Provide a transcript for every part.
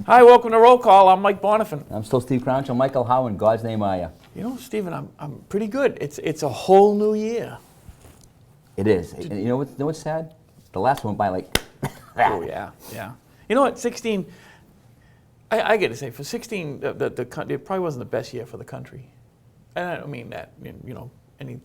Hi, welcome to Roll Call. I'm Mike Bonifant. I'm still Steve Crouch. I'm Michael Howe. In God's name, are you? You know, Stephen, I'm pretty good. It's a whole new year. It is. And you know what's sad? The last one by like. Oh yeah. You know what? 16. I got to say, for 16, the country, it probably wasn't the best year for the country. And I don't mean that anything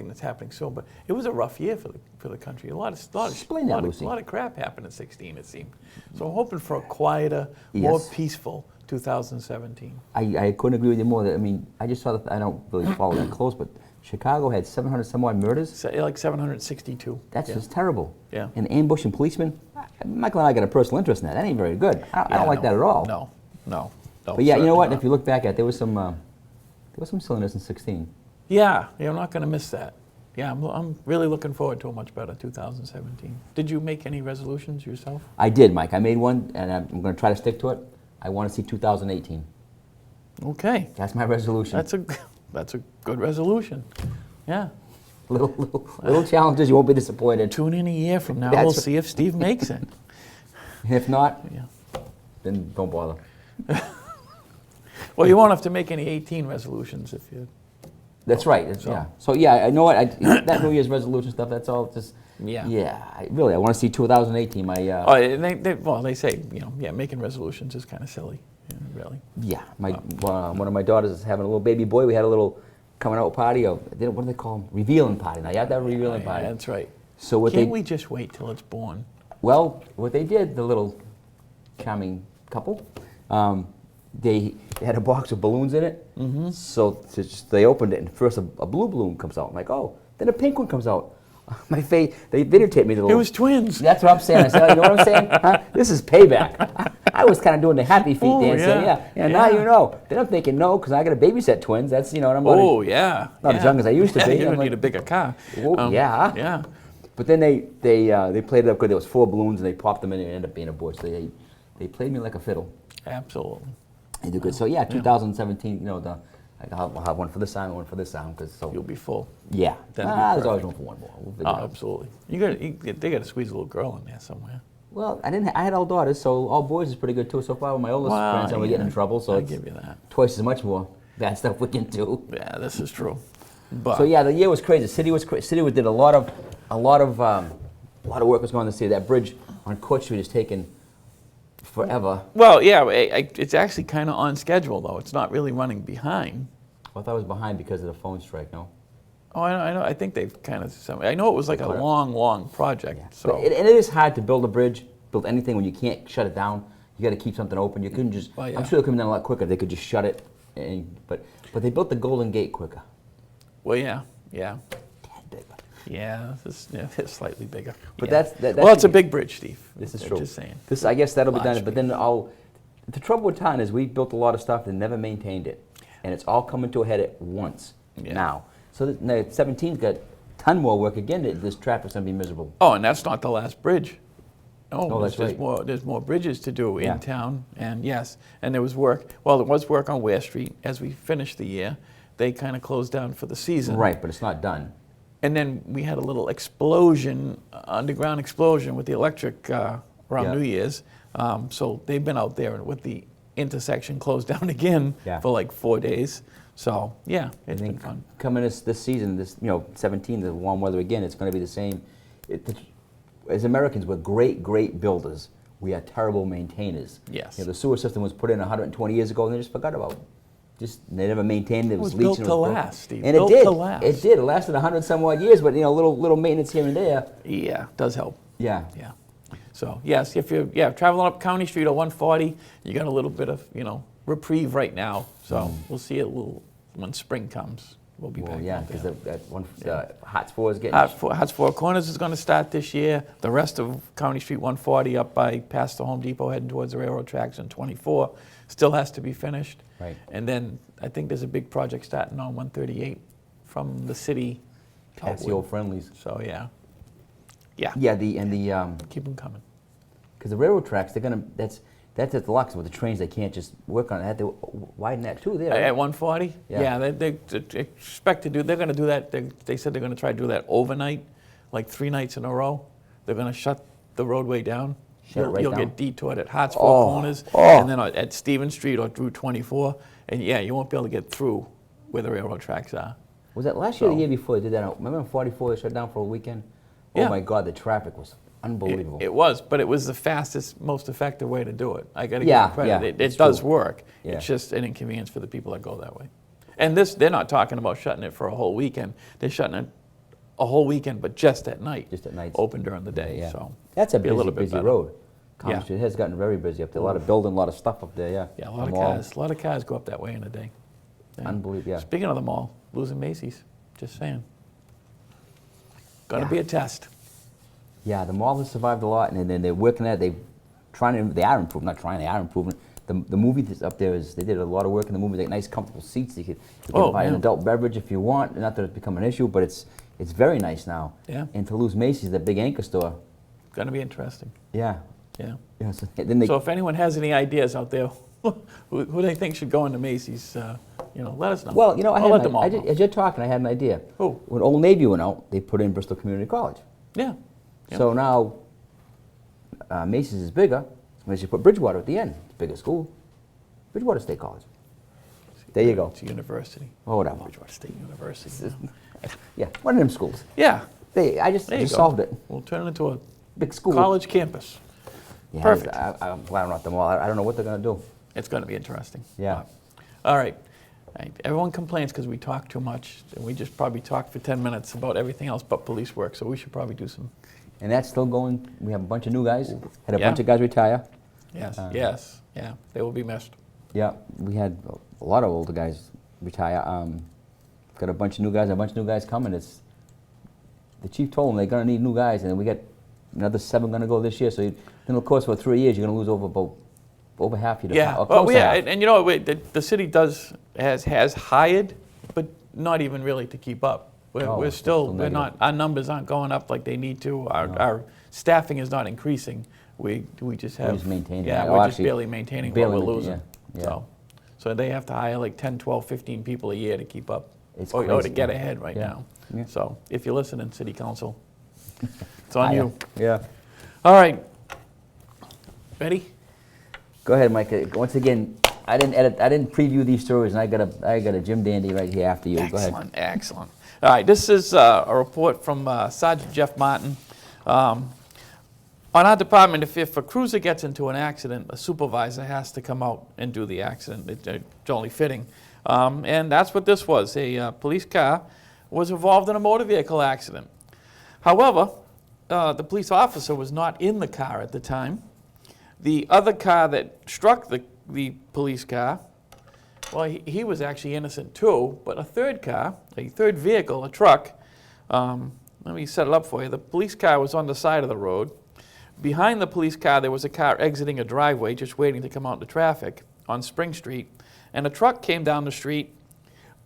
that's happening soon, but it was a rough year for the country. A lot of crap happened in 16. It seemed. So I'm hoping for a quieter, more peaceful 2017. I couldn't agree with you more. I mean, I just saw that. I don't really follow that close, but Chicago had 700 some odd murders. So, like 762. That's just terrible. Yeah. And ambushing policemen. Michael and I got a personal interest in that. That ain't very good. I don't like that at all. No. But yeah, you know what? If you look back at it, there was some silliness in 16. Yeah, I'm not going to miss that. Yeah, I'm really looking forward to a much better 2017. Did you make any resolutions yourself? I did, Mike. I made one, and I'm going to try to stick to it. I want to see 2018. Okay. That's my resolution. That's a good resolution. Yeah. Little challenges, you won't be disappointed. Tune in a year from now. We'll see if Steve makes it. If not, then don't bother. Well, you won't have to make any 18 resolutions if you. That's right. So yeah, I know what that New Year's resolution stuff. That's all just. Yeah. I want to see 2018. They say making resolutions is kind of silly. Really. Yeah. One of my daughters is having a little baby boy. We had a little coming out party. What do they call them? Revealing party. Now you have to have a revealing party. That's right. So Can't we just wait till it's born? Well, what they did, the little charming couple, they had a box of balloons in it. Mm-hmm. So they opened it, and first a blue balloon comes out. I'm like, oh. Then a pink one comes out. My face, they videotaped me. It was twins. That's what I'm saying. I said, you know what I'm saying? Huh? This is payback. I was kind of doing the happy feet dance. Yeah. Now you know. Then I'm thinking, no, because I got to babysit twins. That's, what I'm going to. Not as young as I used to be. You don't need a bigger car. Yeah. But then they played it up good. There was 4 balloons, and they popped them in, and it ended up being a boy. So they played me like a fiddle. Absolutely. They do good. So 2017, I'll have one for this time and one for this time, you'll be full. Yeah. There's always room for one more. We'll absolutely. They got to squeeze a little girl in there somewhere. Well, I had all daughters, so all boys is pretty good too. So far, with my oldest grandson, we're getting in trouble. So I'll give you that. Twice as much more bad stuff we can do. Yeah, this is true. But so the year was crazy. The city was crazy. City did a lot of work was going on in the city. That bridge on Court Street is taking forever. Well, it's actually kind of on schedule though. It's not really running behind. Well, I thought it was behind because of the phone strike. No. Oh, I know. I think they've kind of. I know it was like a long project. Yeah. So and it is hard to build a bridge, build anything when you can't shut it down. You got to keep something open. You couldn't just. Well, I'm sure they could have done a lot quicker. They could just shut it, but they built the Golden Gate quicker. Well, yeah. Tad bigger. Yeah, it's slightly bigger. But that's it's a big bridge, Steve. This is true. Just saying. I guess that'll be done. But then the trouble with Taunton is we built a lot of stuff and never maintained it, and it's all coming to a head at once now. So 17's got a ton more work again. This traffic's gonna be miserable. Oh, and that's not the last bridge. No, that's right. There's more bridges to do in town, and there was work. Well, there was work on Ware Street as we finished the year. They kind of closed down for the season. Right, but it's not done. And then we had a little underground explosion with the electric around New Year's. So they've been out there with the intersection closed down again for like 4 days. So it's been fun. Coming this season, 17, the warm weather again, it's going to be the same. As Americans, we're great builders. We are terrible maintainers. Yes. The sewer system was put in 120 years ago, and they just forgot about it. They never maintained it. It was built to last, Steve. And it did. It did. It lasted 100 some odd years, but little maintenance here and there. Yeah, does help. Yeah. So yes, if you're traveling up County Street or 140, you got a little bit of reprieve right now. So we'll see it when spring comes. We'll be back. Yeah, because Hots 4 is getting. Hots 4 Corners is going to start this year. The rest of County Street 140 up past the Home Depot heading towards the railroad tracks in 24 still has to be finished. Right. And then I think there's a big project starting on 138 from the city. That's the old friendlies. So yeah. Keep them coming. Because the railroad tracks, that's at the locks with the trains. They can't just work on it. They have to widen that too. There. At 140. They expect to do. They're going to do that. They said they're going to try to do that overnight, like 3 nights in a row. They're going to shut the roadway down Shut it right you'll down? get detoured at Hartsville Oh, corners, oh. and then at Stevens Street or Route 24, and yeah, you won't be able to get through where the railroad tracks are. Was that last year or the So- year before they did that? Remember in 44 they shut down for a weekend? Oh Yeah. my God, the traffic was unbelievable. It was, but it was the fastest, most effective way to do it. I got to Yeah, give them credit. yeah, It it's does true. work. Yeah. It's just an inconvenience for the people that go that way. And this, they're not talking about shutting it for a whole weekend. They're shutting it a whole weekend, but just at night. Just at night. Open during the day. Yeah. So That's a be busy, little bit busy better. road. Common Yeah. Street has gotten very busy up there. A lot of building, a lot of stuff up there, yeah. yeah, a The lot of mall. cars. A lot of cars go up that way in a day. Yeah. Unbelievable, yeah. Speaking of the mall, losing Macy's. Just saying. Going to Yeah. be a test. Yeah, the mall has survived a lot, and then they're working at it. They are improving, not trying, they are improving. The movie that's up there is, they did a lot of work in the movie, like nice comfortable seats. You can Oh, buy an yeah. adult beverage if you want, not that it's become an issue, but it's very nice now. Yeah. And to lose Macy's, that big anchor store, Going to be interesting. yeah. Yeah. Yeah, so then they, So if anyone has any ideas out there, who they think should go into Macy's, let us know. well, you know, I'll let them all know. as you're talking, I had an idea. Who? When Old Navy went out, they put in Bristol Community College. Yeah. Yeah. So now, Macy's is bigger, so they should put Bridgewater at the end. It's a bigger school. Bridgewater State College. There you go. It's a university. Oh, whatever. Bridgewater State University. Yeah, one of them schools. Yeah. I just There you go. solved it. We'll turn it into a Big school. college campus. Yeah, Perfect. I'm glad I'm not them all. I don't know what they're going to do. It's going to be interesting. Yeah. All right. Everyone complains because we talk too much, and we just probably talk for 10 minutes about everything else but police work, so we should probably do some. And that's still going. We have a bunch of new guys. Had a Yeah. bunch of guys retire. Yes, Uh, yeah, they will be missed. Yeah, we had a lot of older guys retire. Got a bunch of new guys coming. The chief told them they're going to need new guys, and we got another 7 going to go this year. So then, of course, for 3 years, you're going to lose over half your Yeah, department. or well, close to yeah, half. and you know, the city has hired, but not even really to keep up. We're it's still, still we're not, negative. our numbers aren't going up like they need to. No. Our staffing is not increasing. We just have. just maintain Yeah, that. we're Oh, just actually, barely maintaining barely what we're maintain- losing. yeah. So they have to hire like 10, 12, 15 people a year to keep up. It's or to crazy, get yeah. ahead right Yeah. now. Yeah. So if you're listening, city council, it's on Hire. you. Yeah. All right. Ready? Go ahead, Mike. Once again, I didn't preview these stories, and I got a Jim Dandy right here after you. Go ahead. Excellent, excellent. All right, this is a report from Sergeant Jeff Martin. On our department, if a cruiser gets into an accident, a supervisor has to come out and do the accident. It's only fitting. And that's what this was. A police car was involved in a motor vehicle accident. However, the police officer was not in the car at the time. The other car that struck the police car, well, he was actually innocent too, but a third car, a third vehicle, a truck, let me set it up for you. The police car was on the side of the road. Behind the police car, there was a car exiting a driveway, just waiting to come out into traffic on Spring Street. And a truck came down the street,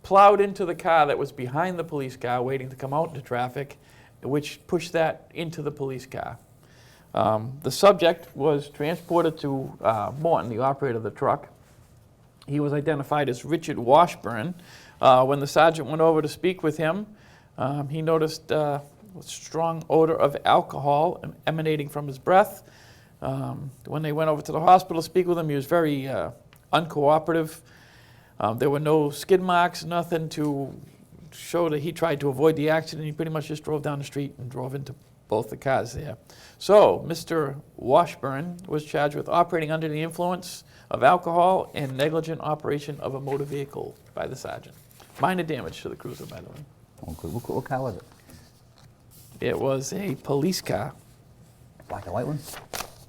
plowed into the car that was behind the police car, waiting to come out into traffic, which pushed that into the police car. The subject was transported to Morton, the operator of the truck. He was identified as Richard Washburn. When the sergeant went over to speak with him, he noticed a strong odor of alcohol emanating from his breath. When they went over to the hospital to speak with him, he was very uncooperative. There were no skid marks, nothing to show that he tried to avoid the accident. He pretty much just drove down the street and drove into both the cars there. So, Mr. Washburn was charged with operating under the influence of alcohol and negligent operation of a motor vehicle by the sergeant. Minor damage to the cruiser, by the way. Okay, what car was it? It was a police car. Black and white one?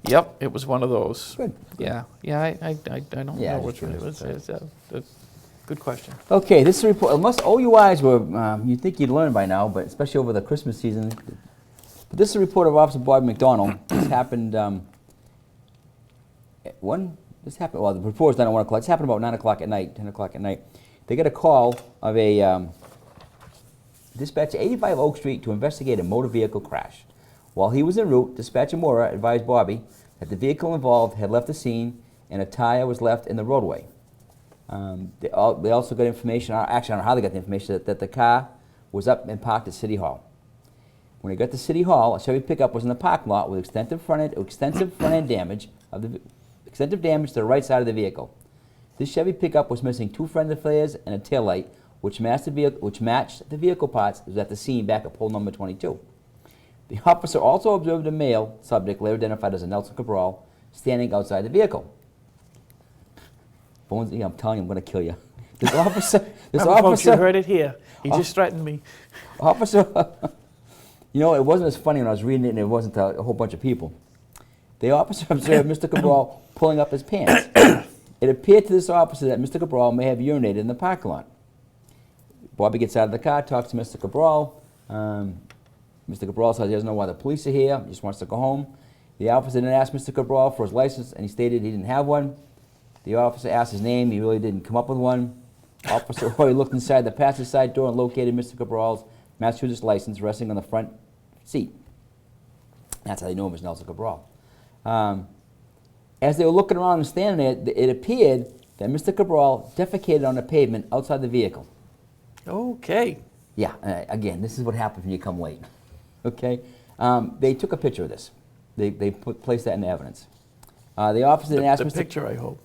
Yep, it was one of those. Good. Yeah, I don't Yeah, know just which one it curious. was. It's a good question. Okay, this is a report. Most OUIs were, you'd think you'd learn by now, but especially over the Christmas season. But this is a report of Officer Bob McDonald. This happened, well, the report was done at 1 o'clock. This happened about 9 o'clock at night, 10 o'clock at night. They got a call of a dispatcher 85 Oak Street to investigate a motor vehicle crash. While he was en route, dispatcher Mora advised Bobby that the vehicle involved had left the scene and a tire was left in the roadway. They also got information, actually I don't know how they got the information, that the car was up and parked at City Hall. When he got to City Hall, a Chevy pickup was in the parking lot with extensive front end damage extensive damage to the right side of the vehicle. This Chevy pickup was missing 2 fender flares and a taillight, which matched the vehicle parts. It was at the scene back at pole number 22. The officer also observed a male subject, later identified as a Nelson Cabral, standing outside the vehicle. Bones, I'm telling you, I'm going to kill you. This officer, Folks, you heard it here. He just threatened me. Officer, you know, it wasn't as funny when I was reading it and it wasn't a whole bunch of people. The officer observed Mr. Cabral pulling up his pants. It appeared to this officer that Mr. Cabral may have urinated in the parking lot. Bobby gets out of the car, talks to Mr. Cabral. Mr. Cabral says he doesn't know why the police are here, he just wants to go home. The officer then asked Mr. Cabral for his license, and he stated he didn't have one. The officer asked his name, he really didn't come up with one. Officer Roy looked inside the passenger side door and located Mr. Cabral's Massachusetts license resting on the front seat. That's how they knew him as Nelson Cabral. As they were looking around and standing there, it appeared that Mr. Cabral defecated on the pavement outside the vehicle. Okay. Yeah, again, this is what happens when you come late. Okay? They took a picture of this. They placed that in evidence. The officer then asked The Mr. picture, I hope.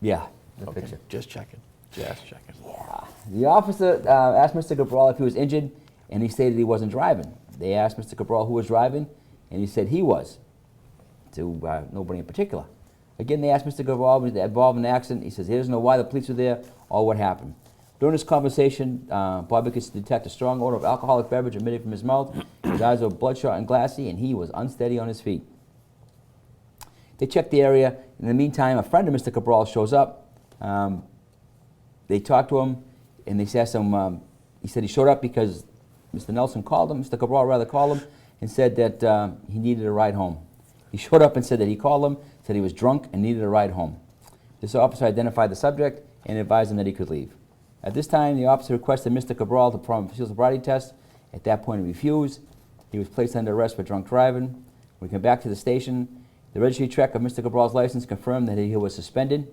Yeah, the Okay, picture. just checking. Just checking. Yeah. The officer asked Mr. Cabral if he was injured, and he stated he wasn't driving. They asked Mr. Cabral who was driving, and he said he was, to nobody in particular. Again, they asked Mr. Cabral was involved in the accident. He says he doesn't know why the police were there or what happened. During this conversation, Bobby could detect a strong odor of alcoholic beverage emitting from his mouth. His eyes were bloodshot and glassy, and he was unsteady on his feet. They checked the area. In the meantime, a friend of Mr. Cabral shows up. They talked to him, and they asked him, he said he showed up because Mr. Nelson called him, Mr. Cabral rather called him, and said that he needed a ride home. He showed up and said that he called him, said he was drunk and needed a ride home. This officer identified the subject and advised him that he could leave. At this time, the officer requested Mr. Cabral to perform a physical sobriety test. At that point, he refused. He was placed under arrest for drunk driving. When we came back to the station, the registry check of Mr. Cabral's license confirmed that he was suspended.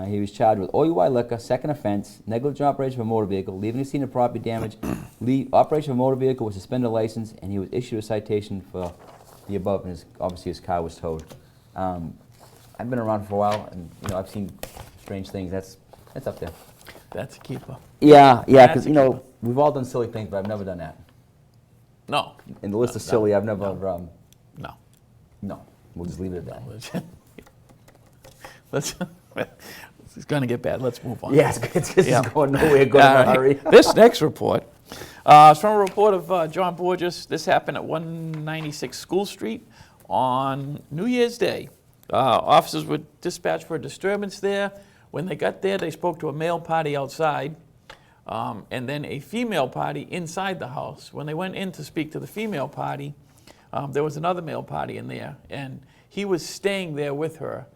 He was charged with OUI liquor, second offense, negligent operation of a motor vehicle, leaving the scene of property damage, operation of a motor vehicle with suspended license, and he was issued a citation for the above, and obviously his car was towed. I've been around for a while, and I've seen strange things. That's up there. That's a keeper. Yeah, That's because a keeper. we've all done silly things, but I've never done that. No. In the list of silly, I've never. No. No, we'll just leave it at that. Let's. It's going to get bad. Let's move on. Yeah, it's going nowhere. Go in a hurry. This next report is from a report of John Borges. This happened at 196 School Street on New Year's Day. Officers were dispatched for a disturbance there. When they got there, they spoke to a male party outside and then a female party inside the house. When they went in to speak to the female party, there was another male party in there, and he was staying there with her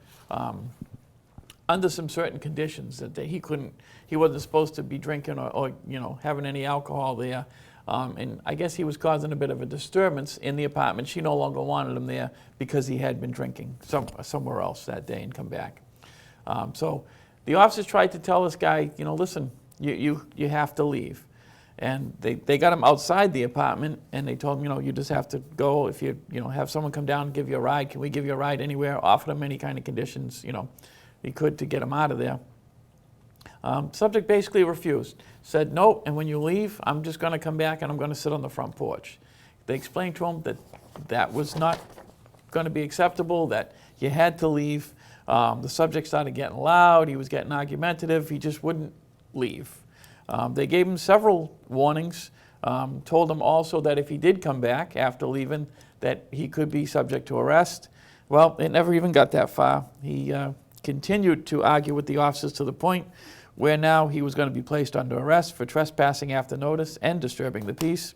under some certain conditions that he wasn't supposed to be drinking or having any alcohol there. And I guess he was causing a bit of a disturbance in the apartment. She no longer wanted him there because he had been drinking somewhere else that day and come back. So the officers tried to tell this guy, listen, you have to leave. And they got him outside the apartment, and they told him, you just have to go. If you have someone come down and give you a ride, can we give you a ride anywhere? Offered him any kind of conditions, he could to get him out of there. Subject basically refused. Said, no, and when you leave, I'm just going to come back and I'm going to sit on the front porch. They explained to him that that was not going to be acceptable, that you had to leave. The subject started getting loud. He was getting argumentative. He just wouldn't leave. They gave him several warnings, told him also that if he did come back after leaving, that he could be subject to arrest. Well, it never even got that far. He continued to argue with the officers to the point where now he was going to be placed under arrest for trespassing after notice and disturbing the peace.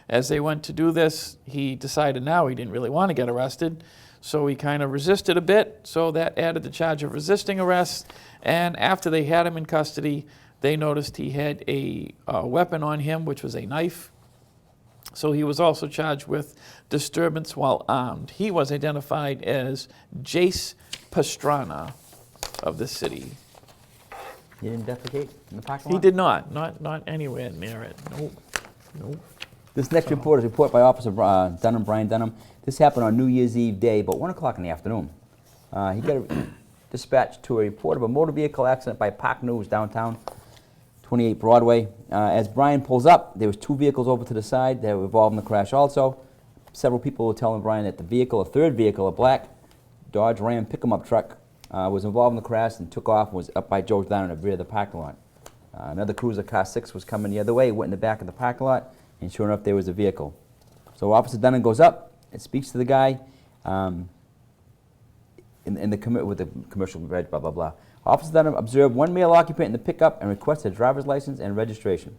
As they went to do this, he decided now he didn't really want to get arrested, so he kind of resisted a bit, so that added the charge of resisting arrest. And after they had him in custody, they noticed he had a weapon on him, which was a knife. So he was also charged with disturbance while armed. He was identified as Jace Pastrana of the city. He didn't defecate in the parking lot? He did not anywhere near it. Nope. This next report is a report by Officer Dunham, Brian Dunham. This happened on New Year's Eve day, about 1 o'clock in the afternoon. He got dispatched to a report of a motor vehicle accident by Park News downtown, 28 Broadway. As Brian pulls up, there was 2 vehicles over to the side that were involved in the crash also. Several people were telling Brian that the vehicle, a third vehicle, a black Dodge Ram pick-em-up truck, was involved in the crash and took off and was up by Joe's down in the rear of the parking lot. Another cruiser, car 6, was coming the other way, went in the back of the parking lot, and sure enough, there was a vehicle. So Officer Dunham goes up and speaks to the guy with the commercial reg, blah, blah, blah. Officer Dunham observed 1 male occupant in the pickup and requested a driver's license and registration.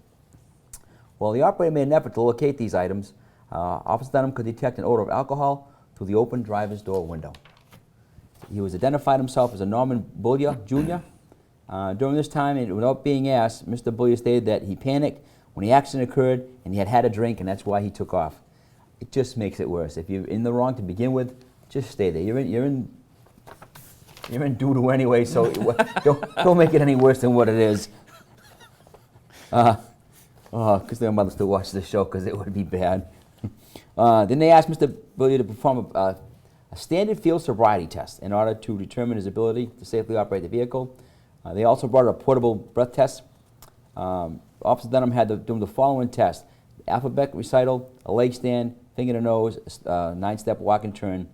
While the operator made an effort to locate these items, Officer Dunham could detect an odor of alcohol through the open driver's door window. He was identified himself as a Norman Bullier, Jr. During this time, and without being asked, Mr. Bullier stated that he panicked when the accident occurred and he had had a drink, and that's why he took off. It just makes it worse. If you're in the wrong to begin with, just stay there. You're in doo-doo anyway, so don't make it any worse than what it is. Because their mother still watches the show, because it would be bad. Then they asked Mr. Bullier to perform a standard field sobriety test in order to determine his ability to safely operate the vehicle. They also brought a portable breath test. Officer Dunham had to do the following test: alphabet recital, a leg stand, finger to nose, 9-step walk and turn,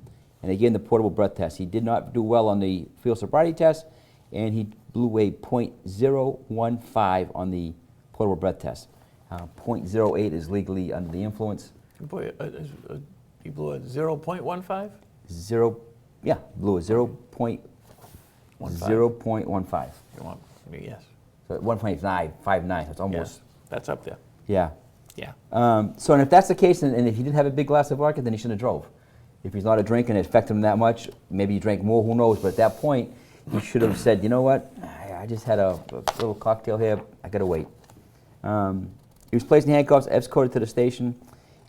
and again the portable breath test. He did not do well on the field sobriety test, and he blew a .015 on the portable breath test. .08 is legally under the influence. Boy, he blew a 0.15? Blew a 0.0.15. You want me? Yes. So 1.59, so it's almost. Yes. That's up there. Yeah. Yeah. So and if that's the case, and if he didn't have a big glass of vodka, then he shouldn't have drove. If he's not a drinker and it affected him that much, maybe he drank more, who knows, but at that point, he should have said, you know what, I just had a little cocktail here, I gotta wait. He was placed in handcuffs, escorted to the station.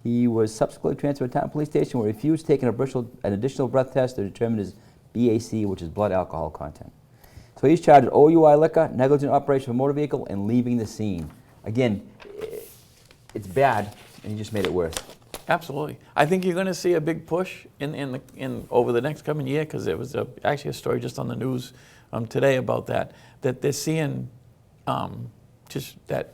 He was subsequently transferred to town police station where he refused taking an additional breath test to determine his BAC, which is blood alcohol content. So he's charged with OUI liquor, negligent operation of a motor vehicle, and leaving the scene. Again, it's bad, and he just made it worse. Absolutely. I think you're going to see a big push in over the next coming year, because there was actually a story just on the news today about that they're seeing just that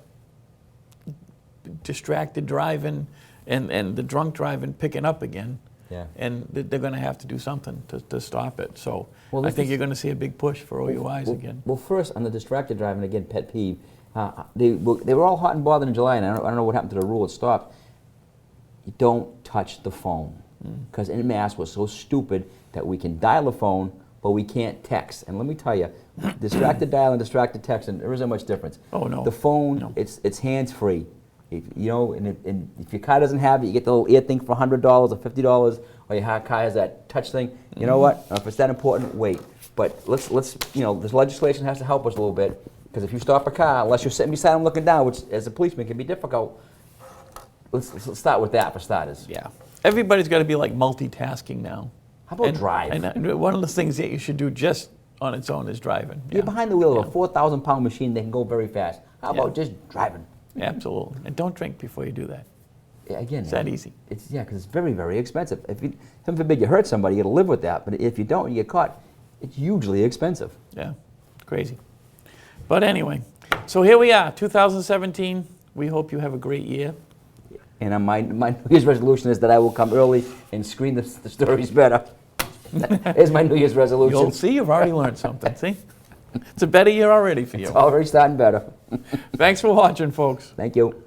distracted driving and the drunk driving picking up again. Yeah. And they're going to have to do something to stop it. So Well, I think you're going to see a big push for OUIs again. Well, first, on the distracted driving, again, pet peeve, they were all hot and bothered in July, and I don't know what happened to the rule. It stopped. You don't touch the phone. Because in Mass, we're so stupid that we can dial a phone, but we can't text. And let me tell you, distracted dial and distracted text, and there isn't much difference. Oh, no. The phone, No. it's hands-free. If, and if your car doesn't have it, you get the little ear thing for $100 or $50, or your car has that touch thing. You know what? If it's that important, wait. But let's this legislation has to help us a little bit, because if you stop a car, unless you're sitting beside them looking down, which as a policeman can be difficult, let's start with that for starters. Yeah. Everybody's got to be like multitasking now. How about drive? And one of the things that you should do just on its own is driving. You're behind the wheel of a 4,000-pound machine that can go very fast. How about just driving? Absolutely. And don't drink before you do that. Yeah, again, It's that easy. Because it's very, very expensive. If you, heaven forbid you hurt somebody, you got to live with that. But if you don't, you get caught, it's hugely expensive. Yeah, crazy. But anyway, so here we are, 2017. We hope you have a great year. And my New Year's resolution is that I will come early and screen the stories better. There's my New Year's resolution. You'll see, you've already learned something. See? It's a better year already for you. It's already starting better. Thanks for watching, folks. Thank you.